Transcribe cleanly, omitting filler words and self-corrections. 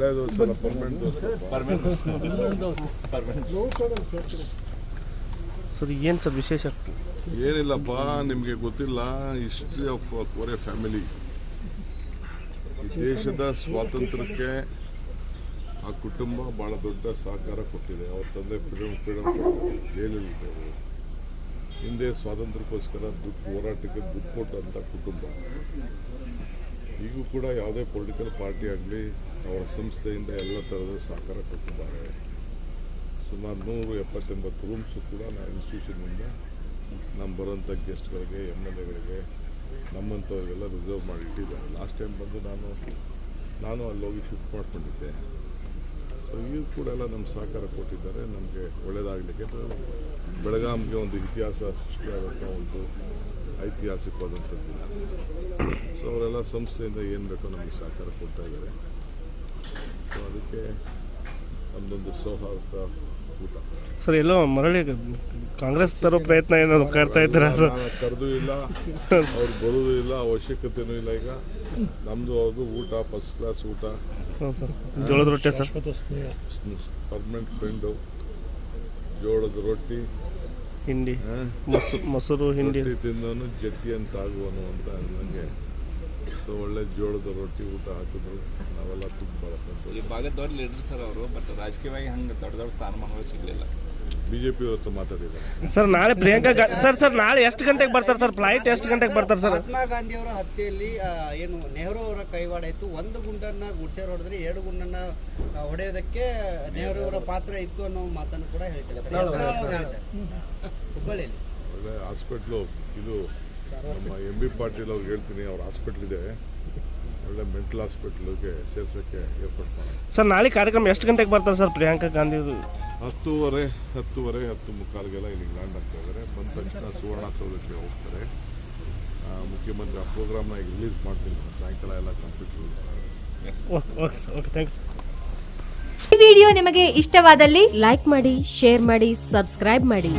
ಹಳೆ ದೋಸ್ತಲ್ಲ, permanent sir ಏನು sir ವಿಶೇಷ? ಏನಿಲ್ಲಪ್ಪ, ನಿಮಗೆ ಗೊತ್ತಿಲ್ಲ ಹಿಸ್ಟ್ರಿ ಆಫ್ ಕೋರೆ ಫ್ಯಾಮಿಲಿ. ಈ ದೇಶದ ಸ್ವಾತಂತ್ರ್ಯಕ್ಕೆ ಆ ಕುಟುಂಬ ಬಹಳ ದೊಡ್ಡ ಸಹಕಾರ ಕೊಟ್ಟಿದೆ. ಅವ್ರ ತಂದೆ ಫ್ರೀಡಮ್ ಜೈಲಲ್ಲಿದ್ದರು. ಹಿಂದೆ ಸ್ವಾತಂತ್ರ್ಯಕ್ಕೋಸ್ಕರ ಹೋರಾಟಕ್ಕೆ ದುಡ್ಡು ಕೊಟ್ಟಂಥ ಕುಟುಂಬ. ಈಗೂ ಕೂಡ ಯಾವುದೇ ಪೊಲಿಟಿಕಲ್ ಪಾರ್ಟಿ ಆಗಲಿ ಅವರ ಸಂಸ್ಥೆಯಿಂದ ಎಲ್ಲ ಥರದ ಸಹಕಾರ ಕೊಟ್ಟಿದ್ದಾರೆ. ಸುಮಾರು 170-80 ರೂಮ್ಸು ಕೂಡ ನಾವು ಇನ್ಸ್ಟಿಟ್ಯೂಷನ್ನಿಂದ ನಮ್ಮ ಬರೋಂಥ ಗೆಸ್ಟ್ಗಳಿಗೆ, MLAಗಳಿಗೆ, ನಮ್ಮಂಥವ್ರಿಗೆಲ್ಲ ರಿಸರ್ವ್ ಮಾಡಿ ಇಟ್ಟಿದ್ದಾರೆ. ಲಾಸ್ಟ್ ಟೈಮ್ ಬಂದು ನಾನು ಅಲ್ಲಿ ಹೋಗಿ ಶಿಫ್ಟ್ ಮಾಡ್ಕೊಂಡಿದ್ದೆ. ಸೊ ಈಗ ಕೂಡ ಎಲ್ಲ ನಮ್ಮ ಸಹಕಾರ ಕೊಟ್ಟಿದ್ದಾರೆ. ನಮಗೆ ಒಳ್ಳೆಯದಾಗಲಿಕ್ಕೆ ಬೆಳಗಾಂಗೆ ಒಂದು ಇತಿಹಾಸ ಸೃಷ್ಟಿಯಾದಂಥ ಒಂದು ಐತಿಹಾಸಿಕವಾದಂಥ ದಿನ. ಸೊ ಅವರೆಲ್ಲ ಸಂಸ್ಥೆಯಿಂದ ಏನು ಬೇಕೋ ನಮಗೆ ಸಹಕಾರ ಕೊಡ್ತಾ ಇದ್ದಾರೆ. ಸೊ ಅದಕ್ಕೆ ನಮ್ಮದೊಂದು ಸೌಹಾರ್ದ ಊಟ. ಸರ್ ಎಲ್ಲೋ ಮರಳಿ ಕಾಂಗ್ರೆಸ್ ತರೋ ಪ್ರಯತ್ನ ಏನಾದ್ರು ಮಾಡ್ತಾ ಇದ್ದೀರಾ ಸರ್? ಕರೆದೂ ಇಲ್ಲ, ಅವ್ರು ಬರೋದು ಇಲ್ಲ, ಅವಶ್ಯಕತೆನೂ ಇಲ್ಲ. ಈಗ ನಮ್ಮದು ಅವ್ರದ್ದು ಊಟ ಫಸ್ಟ್ ಕ್ಲಾಸ್ ಊಟ. ಹ್ಞೂ ಸರ್, ಜೋಳದ ರೊಟ್ಟಿ ಸರ್, ಪರ್ಮನೆಂಟ್ ಫ್ರೆಂಡು. ಜೋಳದ ರೊಟ್ಟಿ, ಹಿಂಡಿ, ಮೊಸರು ಹಿಂಡಿ ತಿಂದವನು ಜಟ್ಟಿ ಅಂತ ಆಗುವನು ಅಂತ ನನಗೆ. ಸೊ ಒಳ್ಳೆ ಜೋಳದ ರೊಟ್ಟಿ ಊಟ ಹಾಕಿದ್ರು. ನಾವೆಲ್ಲ ತುಂಬ ಭಾಳ ಸಂತೋಷ. ಈ ಭಾಗದ ದೊಡ್ಡ ಲೀಡರ್ ಸರ್ ಅವರು, ಬಟ್ ರಾಜಕೀಯವಾಗಿ ಹಂಗೆ ದೊಡ್ಡ ಸ್ಥಾನಮಾನಗಳು ಸಿಗಲಿಲ್ಲ. BJP ಅವ್ರ ಹತ್ರ ಮಾತಾಡಿದ್ದಾರೆ ಸರ್. ನಾಳೆ ಪ್ರಿಯಾಂಕಾ ಸರ್ ನಾಳೆ ಎಷ್ಟು ಗಂಟೆಗೆ ಬರ್ತಾರೆ ಸರ್? ಫ್ಲೈಟ್ ಎಷ್ಟು ಗಂಟೆಗೆ ಬರ್ತಾರೆ ಸರ್? ಮಹಾತ್ಮ ಗಾಂಧಿ ಅವರ ಹತ್ಯೆಯಲ್ಲಿ ಏನು ನೆಹರು ಅವರ ಕೈವಾಡ ಇತ್ತು. ಒಂದು ಗುಂಡನ್ನ ಗುಡ್ಸೇರ್ ಹೊಡೆದ್ರೆ 2 ಗುಂಡನ್ನ ಹೊಡೆಯೋದಕ್ಕೆ ನೆಹರು ಅವರ ಪಾತ್ರ ಇತ್ತು ಅನ್ನೋ ಮಾತನ್ನು ಕೂಡ ಹೇಳ್ತಾರೆ ಹುಬ್ಬಳ್ಳಿಯಲ್ಲಿ. ಒಳ್ಳೆ ಹಾಸ್ಪಿಟ್ಲು ಇದು. ನಮ್ಮ MB ಪಾಟೀಲ್ ಅವ್ರಿಗೆ ಹೇಳ್ತೀನಿ, ಅವ್ರ ಹಾಸ್ಪಿಟ್ಲ್ ಇದೆ, ಒಳ್ಳೆ ಮೆಂಟಲ್ ಹಾಸ್ಪಿಟ್ಲಿಗೆ ಸೇರ್ಸೋಕ್ಕೆ ಏರ್ಪಾಡು ಮಾಡಿ. ಸರ್ ನಾಳೆ ಕಾರ್ಯಕ್ರಮ ಎಷ್ಟು ಗಂಟೆಗೆ ಬರ್ತಾರೆ ಸರ್ ಪ್ರಿಯಾಂಕಾ ಗಾಂಧಿ? 10:30-10:45 ಇಲ್ಲಿಗೆ ಲ್ಯಾಂಡ್ ಆಗ್ತಾ ಇದ್ದಾರೆ. ಬಂದ ತಕ್ಷಣ ಸುವರ್ಣಸೌಧಕ್ಕೆ ಹೋಗ್ತಾರೆ. ಮುಖ್ಯಮಂತ್ರಿ ಆ ಪ್ರೋಗ್ರಾಮ್ನ ಈಗ ರಿಲೀಸ್ ಮಾಡ್ತೀನಿ ಸಾಯಂಕಾಲ ಎಲ್ಲ computer. Okay sir, okay, thank you. ಈ ವಿಡಿಯೋ ನಿಮಗೆ ಇಷ್ಟವಾದಲ್ಲಿ ಲೈಕ್ ಮಾಡಿ, ಶೇರ್ ಮಾಡಿ, ಸಬ್ಸ್ಕ್ರೈಬ್ ಮಾಡಿ.